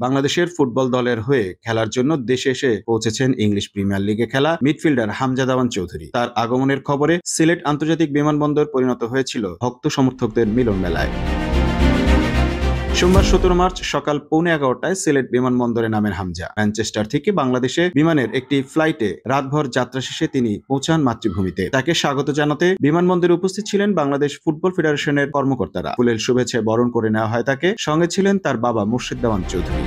বাংলাদেশের ফুটবল দলের হয়ে খেলার জন্য দেশে এসে পৌঁছেছেন ইংলিশ প্রিমিয়ার লিগে খেলা মিডফিল্ডার হামজা দেওয়ান চৌধুরী। তার আগমনের খবরে সিলেট আন্তর্জাতিক বিমানবন্দর পরিণত হয়েছিল ভক্ত সমর্থকদের মিলন মেলায়। সোমবার 17 মার্চ সকাল 11:15টায় সিলেট বিমানবন্দরে নামেন হামজা। ম্যানচেস্টার থেকে বাংলাদেশে বিমানের একটি ফ্লাইটে রাতভর যাত্রা শেষে তিনি পৌঁছান মাতৃভূমিতে। তাকে স্বাগত জানাতে বিমানবন্দরে উপস্থিত ছিলেন বাংলাদেশ ফুটবল ফেডারেশনের কর্মকর্তারা। ফুলের শুভেচ্ছায় বরণ করে নেওয়া হয় তাকে। সঙ্গে ছিলেন তার বাবা মুর্শিদ দেওয়ান চৌধুরী।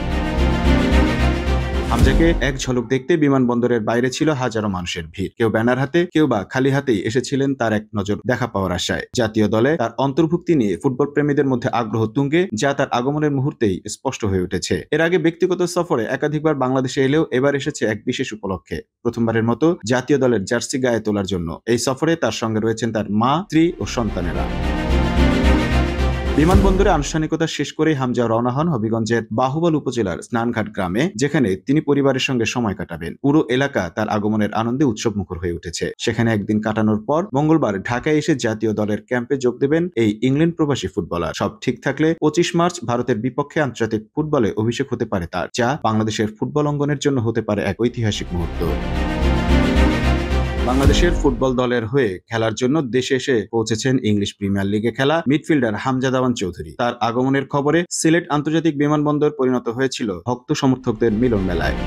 হামজাকে এক ঝলক দেখতে বিমানবন্দরের বাইরে ছিল হাজারো মানুষের ভিড়। কেউ ব্যানার হাতে, কেউ বা খালি হাতেই এসেছিলেন তার এক নজর দেখা পাওয়ার আশায়। জাতীয় দলে তার অন্তর্ভুক্তি নিয়ে ফুটবল প্রেমীদের মধ্যে আগ্রহ তুঙ্গে, যা তার আগমনের মুহূর্তেই স্পষ্ট হয়ে উঠেছে। এর আগে ব্যক্তিগত সফরে একাধিকবার বাংলাদেশে এলেও এবার এসেছে এক বিশেষ উপলক্ষে। প্রথমবারের মতো জাতীয় দলের জার্সি গায়ে তোলার জন্য। এই সফরে তার সঙ্গে রয়েছেন তার মা, স্ত্রী ও সন্তানেরা। বিমানবন্দরে আনুষ্ঠানিকতা শেষ করেই হামজা রওনা হন হবিগঞ্জের বাহুবল উপজেলার স্নানঘাট গ্রামে, যেখানে তিনি পরিবারের সঙ্গে সময় কাটাবেন। পুরো এলাকা তার আগমনের আনন্দে উৎসবমুখর হয়ে উঠেছে। সেখানে একদিন কাটানোর পর মঙ্গলবার ঢাকায় এসে জাতীয় দলের ক্যাম্পে যোগ দেবেন এই ইংল্যান্ড প্রবাসী ফুটবলার। সব ঠিক থাকলে 25 মার্চ ভারতের বিপক্ষে আন্তর্জাতিক ফুটবলে অভিষেক হতে পারে তার, যা বাংলাদেশের ফুটবল অঙ্গনের জন্য হতে পারে এক ঐতিহাসিক মুহূর্ত। বাংলাদেশের ফুটবল দলের হয়ে খেলার জন্য দেশে এসে পৌঁছেছেন ইংলিশ প্রিমিয়ার লিগে খেলা মিডফিল্ডার হামজা দেওয়ান চৌধুরী। তার আগমনের খবরে সিলেট আন্তর্জাতিক বিমানবন্দর পরিণত হয়েছিল ভক্ত সমর্থকদের মিলন মেলায়।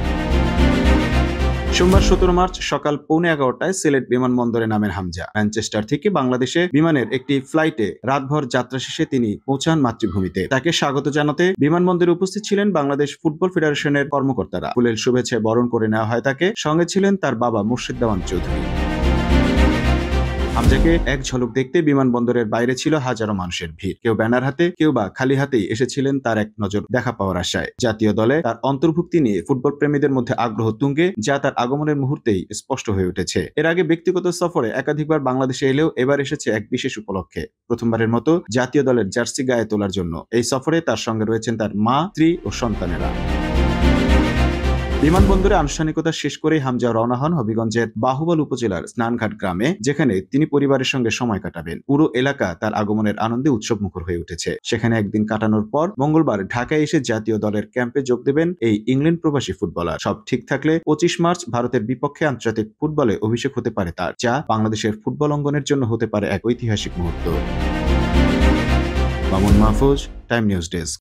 সোমবার 17 মার্চ সকাল 11:15টায় সিলেট বিমানবন্দরে নামেন হামজা। ম্যানচেস্টার থেকে বাংলাদেশে বিমানের একটি ফ্লাইটে রাতভর যাত্রা শেষে তিনি পৌঁছান মাতৃভূমিতে। তাকে স্বাগত জানাতে বিমানবন্দরে উপস্থিত ছিলেন বাংলাদেশ ফুটবল ফেডারেশনের কর্মকর্তারা। ফুলের শুভেচ্ছায় বরণ করে নেওয়া হয় তাকে। সঙ্গে ছিলেন তার বাবা মুর্শিদ দেওয়ান চৌধুরী। হামজাকে এক ঝলক দেখতে বিমানবন্দরের বাইরে ছিল হাজারো মানুষের ভিড়। কেউ ব্যানার হাতে, কেউ বা খালি হাতেই এসেছিলেন তার এক নজর দেখা পাওয়ার আশায়। জাতীয় দলে তার অন্তর্ভুক্তি নিয়ে ফুটবল প্রেমীদের মধ্যে আগ্রহ তুঙ্গে, যা তার আগমনের মুহূর্তেই স্পষ্ট হয়ে উঠেছে। এর আগে ব্যক্তিগত সফরে একাধিকবার বাংলাদেশে এলেও এবার এসেছে এক বিশেষ উপলক্ষে। প্রথমবারের মতো জাতীয় দলের জার্সি গায়ে তোলার জন্য। এই সফরে তার সঙ্গে রয়েছেন তার মা, স্ত্রী ও সন্তানেরা। বিমানবন্দরে আনুষ্ঠানিকতা শেষ করেই হামজা রওনা হন হবিগঞ্জের বাহুবল উপজেলার স্নানঘাট গ্রামে, যেখানে তিনি পরিবারের সঙ্গে সময় কাটাবেন। পুরো এলাকা তার আগমনের আনন্দে উৎসবমুখর হয়ে উঠেছে। সেখানে একদিন কাটানোর পর মঙ্গলবার ঢাকায় এসে জাতীয় দলের ক্যাম্পে যোগ দেবেন এই ইংল্যান্ড প্রবাসী ফুটবলার। সব ঠিক থাকলে 25 মার্চ ভারতের বিপক্ষে আন্তর্জাতিক ফুটবলে অভিষেক হতে পারে তার, যা বাংলাদেশের ফুটবল অঙ্গনের জন্য হতে পারে এক ঐতিহাসিক মুহূর্ত। Mamun Mahfuz, time news desk.